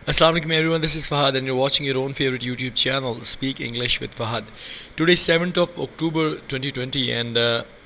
Assalamu alaikum everyone, this is Fahad and you're watching your own favorite YouTube channel, Speak English with Fahad. Today is 7th of October 2020 and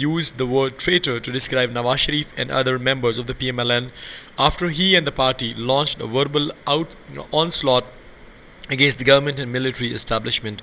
used the word traitor to describe Nawaz Sharif and other members of the PMLN after he and the party launched a verbal onslaught against the government and military establishment.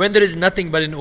When there is nothing but an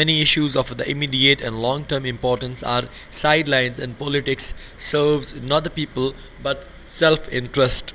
Many issues of the immediate and long-term importance are sidelines and politics serves not the people but self-interest.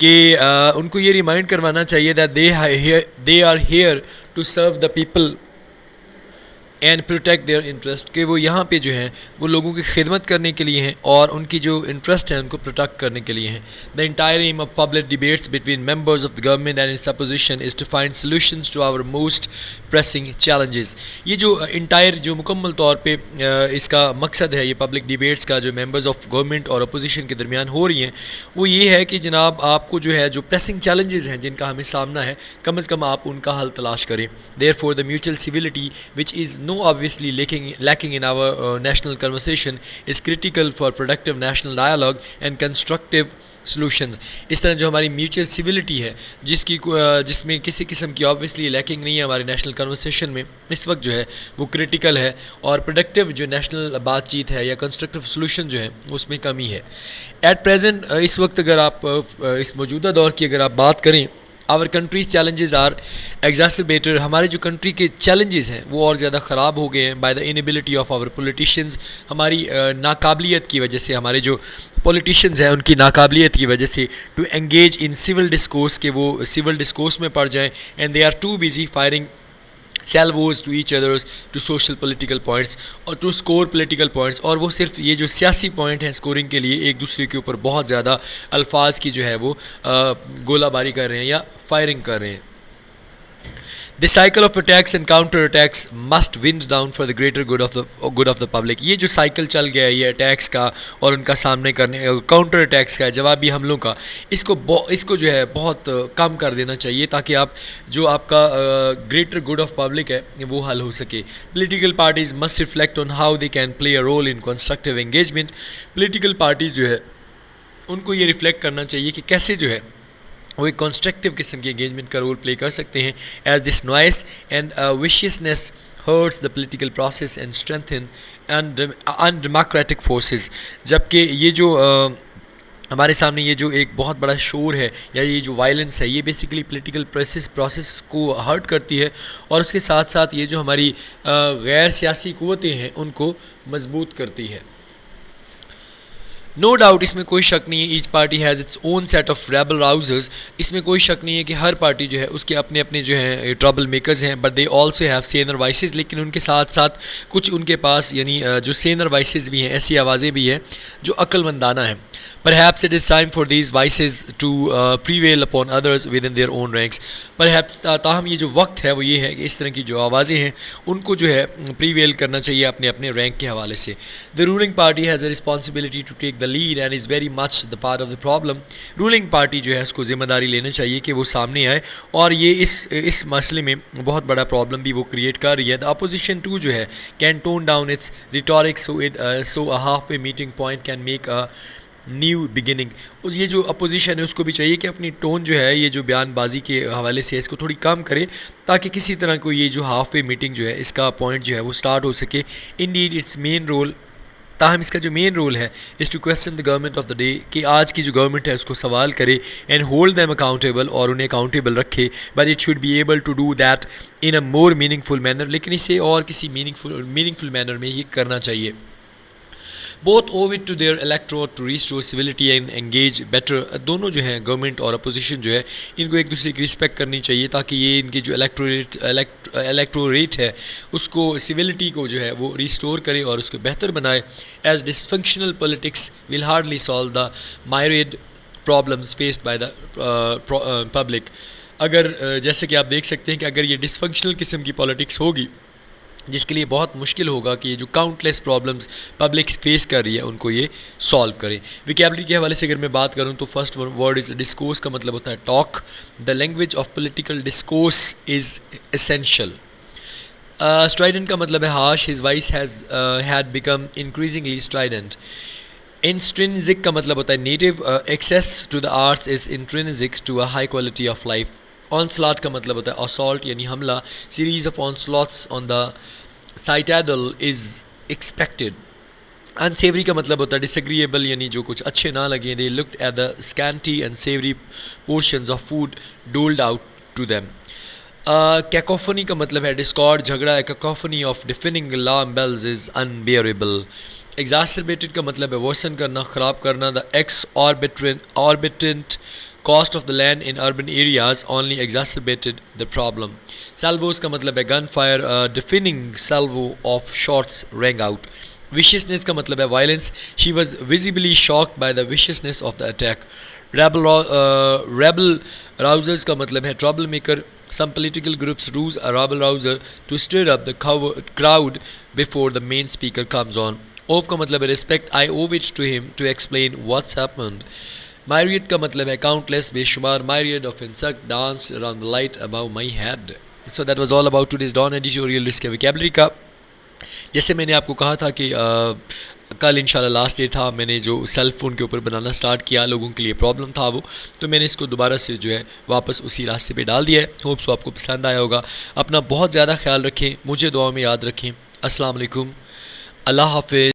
کہ ان کو یہ remind کروانا چاہیے that they are here to serve the people and protect their interest, کہ وہ یہاں پہ جو ہیں وہ لوگوں کی خدمت کرنے کے لیے ہیں اور ان کی جو انٹرسٹ ہیں ان کو پروٹیکٹ کرنے کے لیے ہیں. The entire aim of public debates between members of the government and its opposition is to find solutions to our most pressing challenges. یہ جو انٹائر جو مکمل طور پہ اس کا مقصد ہے، یہ پبلک ڈیبیٹس کا جو ممبرز آف گورنمنٹ اور اپوزیشن کے درمیان ہو رہی ہیں، وہ یہ ہے کہ جناب آپ کو جو ہے جو پریسنگ چیلنجز ہیں جن کا ہمیں سامنا ہے، کم از کم آپ ان کا حل تلاش کریں. Therefore the mutual civility which is obviously lacking in our national conversation is critical for productive national dialogue and constructive solutions. اس طرح جو ہماری میوچل سیویلٹی ہے جس میں کسی قسم کی obviously لیکنگ نہیں ہے ہمارے نیشنل کنورسیشن میں، اس وقت جو ہے وہ کرٹیکل ہے، اور پروڈکٹیو جو نیشنل بات چیت ہے یا کنسٹرکٹیو سولوشن جو ہے اس میں کمی ہے. ایٹ پریزنٹ اس وقت اگر آپ اس موجودہ دور کی اگر آپ بات کریں، آور کنٹریز چیلنجز آر ایگزاسربیٹڈ. ہمارے جو کنٹری کے چیلنجز ہیں وہ اور زیادہ خراب ہو گئے ہیں by the inability of our politicians. ہماری ناقابلیت کی وجہ سے، ہمارے جو پولیٹیشینز ہیں ان کی ناقابلیت کی وجہ سے to engage in civil discourse, کہ وہ سول ڈسکورس میں پڑ جائیں، and they are too busy firing salvos to each others to social political points اور to score political points. اور وہ صرف یہ جو سیاسی پوائنٹ ہیں اسکورنگ کے لیے ایک دوسرے کے اوپر بہت زیادہ الفاظ کی جو ہے وہ گولہ باری کر رہے ہیں یا فائرنگ کر رہے ہیں. The cycle of attacks and counter attacks must wind down for the greater good of the public. یہ جو سائیکل چل گیا ہے یہ اٹیکس کا اور ان کا سامنے کرنے، کاؤنٹر اٹیکس کا، جوابی حملوں کا، اس کو جو ہے بہت کم کر دینا چاہیے تاکہ جو آپ کا گریٹر گڈ آف پبلک ہے وہ حل ہو سکے. Political parties must reflect on how they can play a role in constructive engagement. Political parties جو ہے ان کو یہ ریفلیکٹ کرنا چاہیے کہ کیسے جو ہے وہ ایک کنسٹرکٹیو قسم کی انگیجمنٹ کا رول پلے کر سکتے ہیں. As this noise and viciousness hurts the political process and strengthen undemocratic forces. جبکہ یہ جو ہمارے سامنے یہ جو ایک بہت بڑا شور ہے یا یہ جو وائلنس ہے یہ بیسیکلی پولیٹیکل پروسیس کو ہرٹ کرتی ہے، اور اس کے ساتھ ساتھ یہ جو ہماری غیر سیاسی قوتیں ہیں ان کو مضبوط کرتی ہے. نو ڈاؤٹ، اس میں کوئی شک نہیں ہے، each party has its own set of rabble rousers. اس میں کوئی شک نہیں ہے کہ ہر پارٹی جو ہے اس کے اپنے اپنے جو ہیں ٹربل میکرز ہیں، but they also have sinner voices. لیکن ان کے ساتھ ساتھ کچھ ان کے پاس یعنی جو سینر وائسز بھی ہیں، ایسی آوازیں بھی ہیں جو عقل مندانہ ہیں. Perhaps it is time for these voices to prevail upon others within their own ranks. Perhaps تاہم یہ جو وقت ہے وہ یہ ہے کہ اس طرح کی جو آوازیں ہیں ان کو جو ہے پریویل کرنا چاہیے اپنے اپنے رینک کے حوالے سے. The ruling party has a responsibility to take the lead and is very much the part of the problem. Ruling party جو ہے اس کو ذمہ داری لینا چاہیے کہ وہ سامنے آئے، اور یہ اس مسئلے میں بہت بڑا پرابلم بھی وہ کریٹ کر رہی ہے. The opposition too جو ہے can tone down its rhetoric so a halfway meeting point can make a new beginning. یہ جو اپوزیشن ہے اس کو بھی چاہیے کہ اپنی ٹون جو ہے یہ جو بیان بازی کے حوالے سے اس کو تھوڑی کم کرے تاکہ کسی طرح کو یہ جو ہاف وے میٹنگ جو ہے اس کا پوائنٹ جو ہے وہ سٹارٹ ہو سکے. انڈیڈ اٹس مین رول، تاہم اس کا جو مین رول ہے is to question the government of the day, کہ آج کی جو گورنمنٹ ہے اس کو سوال کرے اینڈ ہولڈ دیم اکاؤنٹیبل، اور انہیں اکاؤنٹیبل رکھے. But it should be able to do that in a more meaningful manner. لیکن اسے اور کسی میننگ فل مینر میں یہ کرنا چاہیے. Both owe it to their electorate to restore civility and engage better. دونوں جو ہیں گورنمنٹ اور اپوزیشن جو ہے ان کو ایک دوسرے کی رسپیکٹ کرنی چاہیے تاکہ یہ ان کی جو الیکٹوریٹ ہے اس کو سویلٹی کو جو ہے وہ ریسٹور کرے اور اس کو بہتر بنائے. As dysfunctional politics will hardly solve the myriad problems faced by the public. اگر جیسے کہ آپ دیکھ سکتے ہیں کہ اگر یہ ڈسفنکشنل قسم کی پالیٹکس ہوگی جس کے لیے بہت مشکل ہوگا کہ یہ جو کاؤنٹلیس پرابلمس پبلک فیس کر رہی ہے ان کو یہ سالو کرے. ویکیبلری کے حوالے سے اگر میں بات کروں تو فرسٹ ورڈ از ڈسکورس کا مطلب ہوتا ہے talk. The language of political discourse is essential. Strident کا مطلب ہے harsh. His voice had become increasingly strident. Intrinsic کا مطلب ہوتا ہے نیٹو. Access to the arts is intrinsic to a high quality of life. Onslaught کا مطلب ہوتا ہے assault یعنی حملہ. Series of onslaughts on the citadel is expected. unsavory کا مطلب ہوتا ہے disagreeable یعنی جو کچھ اچھے نہ لگیں. they looked at the scanty and savory portions of food doled out to them. cacophony کا مطلب ہے discord جھگڑا. a cacophony of deafening alarm bells is unbearable. exacerbated کا مطلب ہے worsen کرنا، خراب کرنا. the exorbitant cost of the land in urban areas only exacerbated the problem. Salvos کا مطلب ہے گن fire, deafening salvo of shots rang out. Viciousness کا مطلب ہے violence. She was visibly shocked by the viciousness of the attack. Rebel rousers کا مطلب ہے trouble maker. Some political groups use a rabble rouser to stir up the crowd before the main speaker comes on. Off کا مطلب ہے respect. I owe it to him to explain what's happened. Myriad کا مطلب ہے countless, بے شمار. Myriad of insects danced around the light above my head. So that was all about today's Dawn editorial. اس کے vocabulary کا جیسے میں نے آپ کو کہا تھا کہ کل انشاءاللہ لاسٹ ڈے تھا, میں نے جو سیل فون کے اوپر بنانا سٹارٹ کیا, لوگوں کے لیے پرابلم تھا وہ, تو میں نے اس کو دوبارہ سے جو ہے واپس اسی راستے پہ ڈال دیا ہے. ہوپ سو آپ کو پسند آیا ہوگا. اپنا بہت زیادہ خیال رکھیں, مجھے دعاؤں میں یاد رکھیں. السلام علیکم, اللہ حافظ.